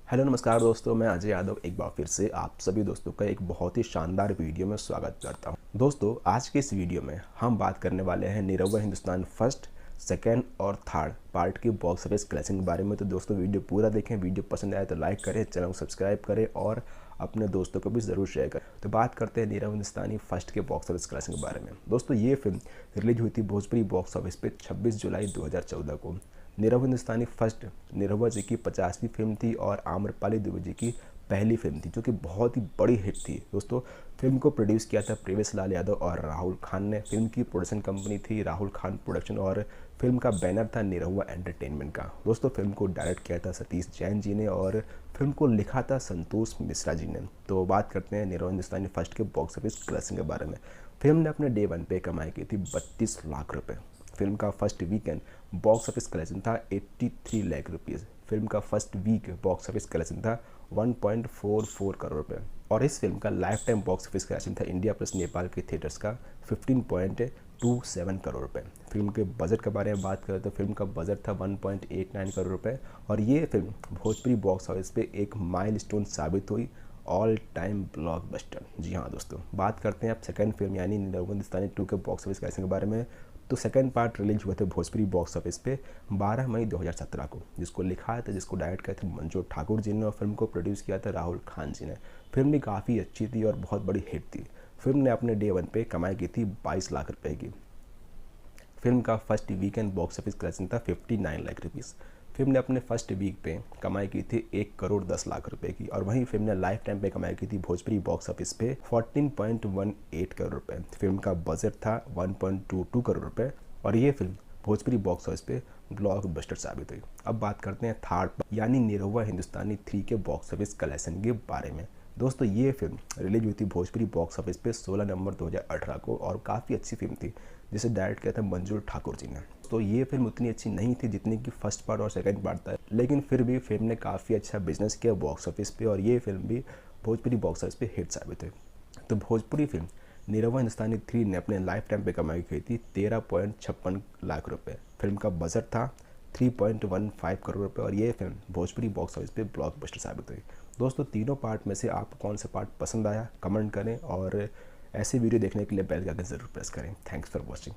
Hello नमस्कार दोस्तों, मैं अजय यादव एक बार फिर से आप सभी दोस्तों का एक बहुत ही शानदार वीडियो में स्वागत करता हूं। दोस्तों, आज के इस वीडियो में हम बात करने वाले हैं निरहुआ हिंदुस्तान फर्स्ट, सेकेंड और थर्ड पार्ट की बॉक्स ऑफिस कलेक्शन के बारे में। तो दोस्तों, वीडियो पूरा देखें। वीडियो पसंद आए तो लाइक करें, चैनल को सब्सक्राइब करें और अपने दोस्तों को भी ज़रूर शेयर करें। तो बात करते हैं निरहुआ हिंदुस्तानी फर्स्ट के बॉक्स ऑफिस कलेक्शन के बारे में। दोस्तों, ये फिल्म रिलीज हुई थी भोजपुरी बॉक्स ऑफिस पे 26 जुलाई 2014 को। निरहुआ हिंदुस्तानी फर्स्ट निरहुआ जी की 50वीं फिल्म थी और आम्रपाली दुबे जी की पहली फिल्म थी, जो कि बहुत ही बड़ी हिट थी। दोस्तों, फिल्म को प्रोड्यूस किया था प्रेवेश लाल यादव और राहुल खान ने। फिल्म की प्रोडक्शन कंपनी थी राहुल खान प्रोडक्शन और फिल्म का बैनर था निरहुआ एंटरटेनमेंट का। दोस्तों, फिल्म को डायरेक्ट किया था सतीश जैन जी ने और फिल्म को लिखा था संतोष मिश्रा जी ने। तो बात करते हैं निरहुआ हिंदुस्तानी फर्स्ट के बॉक्स ऑफिस कलेक्शन के बारे में। फिल्म ने अपने डे 1 पे कमाई की थी 32 लाख रुपए। फिल्म का first weekend box office collection था 83 लाख रुपीज़। फिल्म का first week box office collection था 1.44 करोड़ रुपये। और इस फिल्म का lifetime box office collection था इंडिया प्लस नेपाल के थिएटर्स का 15.27 करोड़ रुपये। फिल्म के बजट के बारे में बात करें तो फिल्म का बजट था 1.89 करोड़ रुपये। और ये फिल्म भोजपुरी बॉक्स ऑफिस पे एक माइलस्टोन साबित हुई, ऑल टाइम ब्लॉकबस्टर। जी हाँ दोस्तों, बात करते हैं आप सेकंड फिल्म यानी निरहुआ हिंदुस्तानी 2 के बॉक्स ऑफिस कलेक्शन के बारे में। तो सेकंड पार्ट रिलीज हुए थे भोजपुरी बॉक्स ऑफिस पे 12 मई 2017 को, जिसको लिखा था, जिसको डायरेक्ट किया था मंजू ठाकुर जी ने और फिल्म को प्रोड्यूस किया था राहुल खान जी ने। फिल्म भी काफ़ी अच्छी थी और बहुत बड़ी हिट थी। फिल्म ने अपने डे 1 पे कमाई की थी 22 लाख रुपए की। फिल्म का first weekend box office collection था 59 लाख रुपीज़। फिल्म ने अपने फर्स्ट वीक पे कमाई की थी 1 करोड़ 10 लाख रुपए की। और वहीं फिल्म ने लाइफ टाइम पे कमाई की थी भोजपुरी बॉक्स ऑफिस पे 14.18 करोड़ रुपए। फिल्म का बजट था 1.22 करोड़ रुपए और ये फिल्म भोजपुरी बॉक्स ऑफिस पे ब्लॉकबस्टर साबित हुई। अब बात करते हैं थर्ड यानी निरहुआ हिंदुस्तानी 3 के बॉक्स ऑफिस कलेक्शन के बारे में। दोस्तों, ये फिल्म रिलीज हुई थी भोजपुरी बॉक्स ऑफिस पे 16 नवंबर 2018 को और काफ़ी अच्छी फिल्म थी, जिसे डायरेक्ट किया था मंजू ठाकुर जी ने। तो ये फिल्म उतनी अच्छी नहीं थी जितनी कि फर्स्ट पार्ट और सेकंड पार्ट था, लेकिन फिर भी फिल्म ने काफ़ी अच्छा बिजनेस किया बॉक्स ऑफिस पे और ये फिल्म भी भोजपुरी बॉक्स ऑफिस पे हिट साबित हुई। तो भोजपुरी फिल्म निरहुआ हिंदुस्तानी 3 ने अपने लाइफ टाइम पे कमाई की थी 13.56 लाख रुपए। फिल्म का बजट था 3.15 करोड़ रुपए और ये फिल्म भोजपुरी बॉक्स ऑफिस पे ब्लॉकबस्टर साबित हुई। दोस्तों, तीनों पार्ट में से आपको कौन सा पार्ट पसंद आया, कमेंट करें और ऐसे वीडियो देखने के लिए बेल का आइकन ज़रूर प्रेस करें। Thanks for watching.